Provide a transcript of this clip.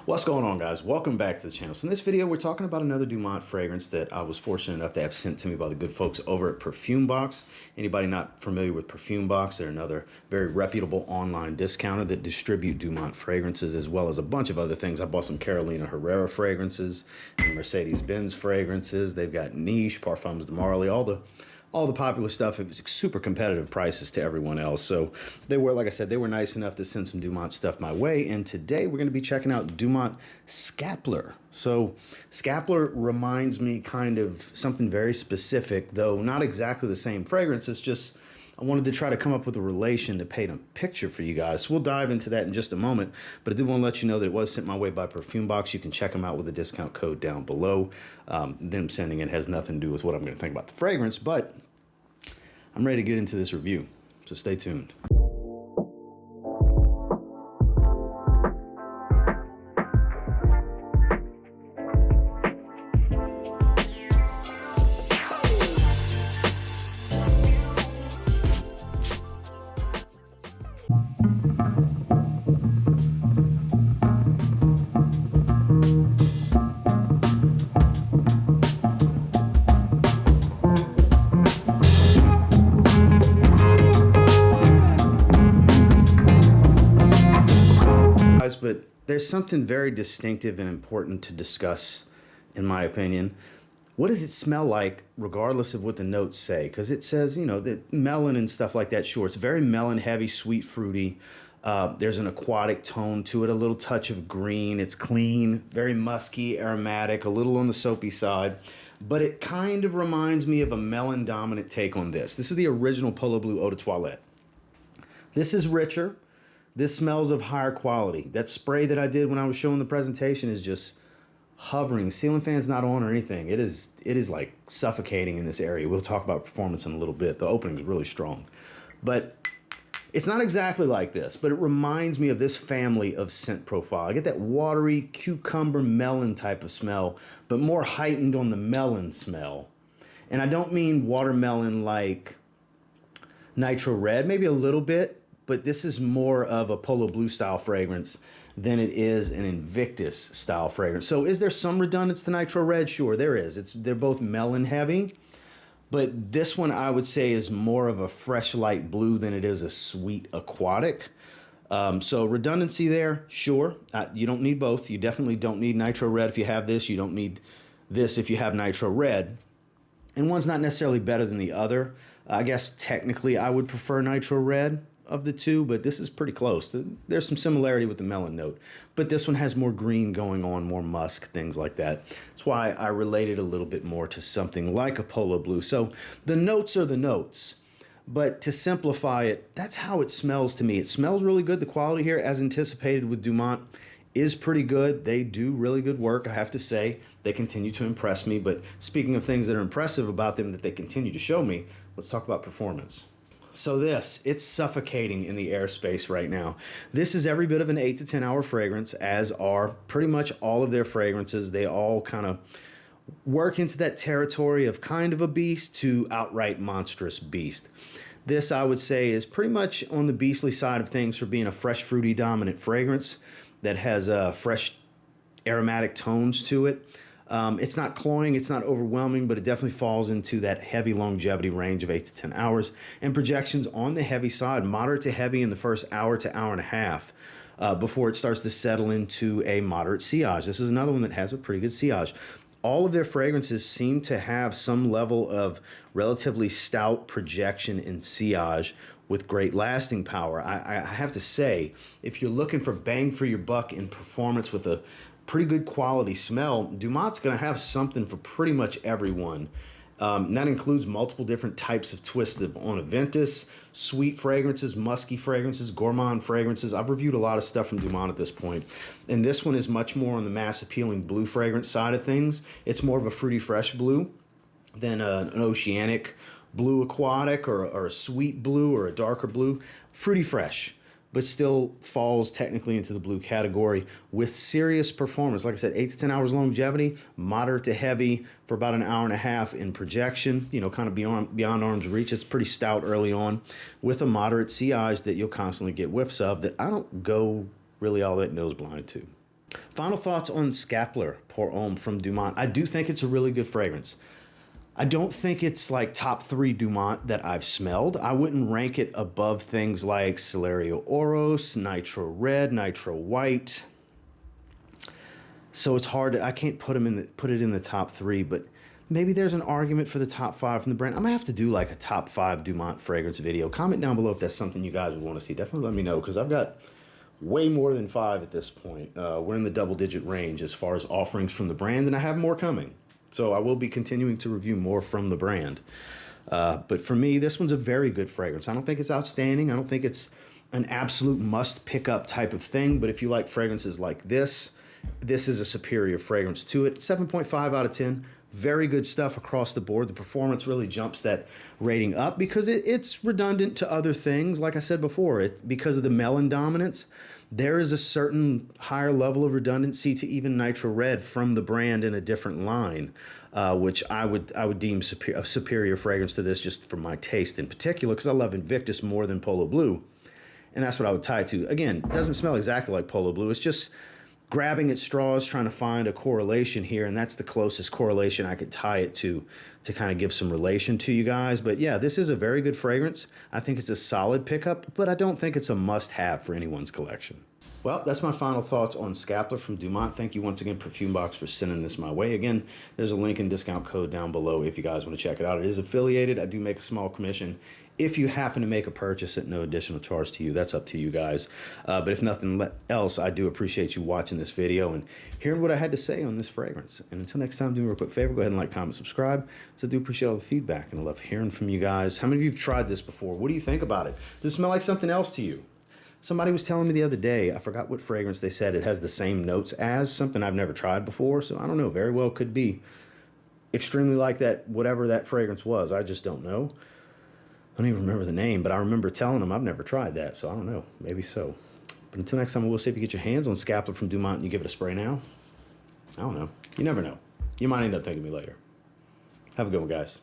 What's going on, guys? Welcome back to the channel. So in this video, we're talking about another Dumont fragrance that I was fortunate enough to have sent to me by the good folks over at Perfume Box. Anybody not familiar with Perfume Box, they're another very reputable online discounter that distribute Dumont fragrances as well as a bunch of other things. I bought some Carolina Herrera fragrances and Mercedes-Benz fragrances. They've got Niche, Parfums de Marly, all the popular stuff. It was super competitive prices to everyone else. So they were, like I said, they were nice enough to send some Dumont stuff my way. And today we're going to be checking out Dumont Scapler. So Scapler reminds me kind of something very specific, though not exactly the same fragrance. It's just, I wanted to try to come up with a relation to paint a picture for you guys. So we'll dive into that in just a moment. But I did want to let you know that it was sent my way by Perfume Box. You can check them out with the discount code down below. Them sending it has nothing to do with what I'm going to think about the fragrance, but I'm ready to get into this review. So stay tuned. But there's something very distinctive and important to discuss, in my opinion. What does it smell like, regardless of what the notes say? Because it says, you know, that melon and stuff like that. Sure, it's very melon heavy, sweet, fruity. There's an aquatic tone to it, a little touch of green. It's clean, very musky, aromatic, a little on the soapy side. But it kind of reminds me of a melon-dominant take on this. This is the original Polo Blue Eau de Toilette. This is richer. This smells of higher quality. That spray that I did when I was showing the presentation is just hovering. The ceiling fan's not on or anything. It is like suffocating in this area. We'll talk about performance in a little bit. The opening is really strong. But it's not exactly like this, but it reminds me of this family of scent profile. I get that watery cucumber melon type of smell, but more heightened on the melon smell. And I don't mean watermelon like Nitro Red, maybe a little bit, but this is more of a Polo Blue style fragrance than it is an Invictus style fragrance. So is there some redundance to Nitro Red? Sure, there is. They're both melon heavy, but this one I would say is more of a fresh light blue than it is a sweet aquatic. So redundancy there, sure. You don't need both. You definitely don't need Nitro Red if you have this. You don't need this if you have Nitro Red. And one's not necessarily better than the other. I guess technically I would prefer Nitro Red of the two, but this is pretty close. There's some similarity with the melon note, but this one has more green going on, more musk, things like that. That's why I related a little bit more to something like a Polo Blue. So the notes are the notes, but to simplify it, that's how it smells to me. It smells really good. The quality here, as anticipated with Dumont, is pretty good. They do really good work, I have to say. They continue to impress me, but speaking of things that are impressive about them that they continue to show me, let's talk about performance. So it's suffocating in the airspace right now. This is every bit of an 8 to 10 hour fragrance, as are pretty much all of their fragrances. They all kind of work into that territory of kind of a beast to outright monstrous beast. This, I would say, is pretty much on the beastly side of things for being a fresh, fruity, dominant fragrance that has fresh aromatic tones to it. It's not cloying, it's not overwhelming, but it definitely falls into that heavy longevity range of 8 to 10 hours. And projections on the heavy side, moderate to heavy in the first hour to hour and a half before it starts to settle into a moderate sillage. This is another one that has a pretty good sillage. All of their fragrances seem to have some level of relatively stout projection and sillage with great lasting power. I have to say, if you're looking for bang for your buck in performance with a pretty good quality smell, Dumont's going to have something for pretty much everyone. And that includes multiple different types of twists on Aventus, sweet fragrances, musky fragrances, gourmand fragrances. I've reviewed a lot of stuff from Dumont at this point, and this one is much more on the mass appealing blue fragrance side of things. It's more of a fruity fresh blue than an oceanic blue aquatic or a sweet blue or a darker blue. Fruity fresh, but still falls technically into the blue category with serious performance. Like I said, 8 to 10 hours longevity, moderate to heavy for about an hour and a half in projection, you know, kind of beyond arm's reach. It's pretty stout early on with a moderate sillage that you'll constantly get whiffs of that I don't go really all that nose blind to. Final thoughts on Scapler Pour Homme from Dumont. I do think it's a really good fragrance. I don't think it's like top 3 Dumont that I've smelled. I wouldn't rank it above things like Celerio Oros, Nitro Red, Nitro White. So it's hard I can't put it in the top 3, but maybe there's an argument for the top 5 from the brand. I'm gonna have to do like a top 5 Dumont fragrance video. Comment down below if that's something you guys would want to see. Definitely let me know, because I've got way more than 5 at this point. We're in the double-digit range as far as offerings from the brand, and I have more coming. So I will be continuing to review more from the brand. But for me, this one's a very good fragrance. I don't think it's outstanding. I don't think it's an absolute must pick up type of thing. But if you like fragrances like this is a superior fragrance to it. 7.5 out of 10. Very good stuff across the board. The performance really jumps that rating up because it's redundant to other things. Like I said before, because of the melon dominance, there is a certain higher level of redundancy to even Nitro Red from the brand in a different line, which I would deem a superior fragrance to this, just for my taste in particular, because I love Invictus more than Polo Blue, and that's what I would tie it to. Again, it doesn't smell exactly like Polo Blue. It's just grabbing at straws, trying to find a correlation here, and that's the closest correlation I could tie it to kind of give some relation to you guys. But yeah, this is a very good fragrance. I think it's a solid pickup, but I don't think it's a must-have for anyone's collection. Well, that's my final thoughts on Scapler from Dumont. Thank you once again, Perfume Box, for sending this my way. Again, there's a link and discount code down below if you guys want to check it out. It is affiliated. I do make a small commission. If you happen to make a purchase at no additional charge to you, that's up to you guys. But if nothing else, I do appreciate you watching this video and hearing what I had to say on this fragrance. And until next time, do me a real quick favor. Go ahead and like, comment, subscribe. So I do appreciate all the feedback, and I love hearing from you guys. How many of you have tried this before? What do you think about it? Does it smell like something else to you? Somebody was telling me the other day, I forgot what fragrance they said, it has the same notes as something I've never tried before. So I don't know, very well could be extremely like that, whatever that fragrance was. I just don't know. I don't even remember the name, but I remember telling them I've never tried that. So I don't know, maybe so. But until next time, we'll see if you get your hands on Scapler from Dumont and you give it a spray now. I don't know. You never know. You might end up thanking me later. Have a good one, guys.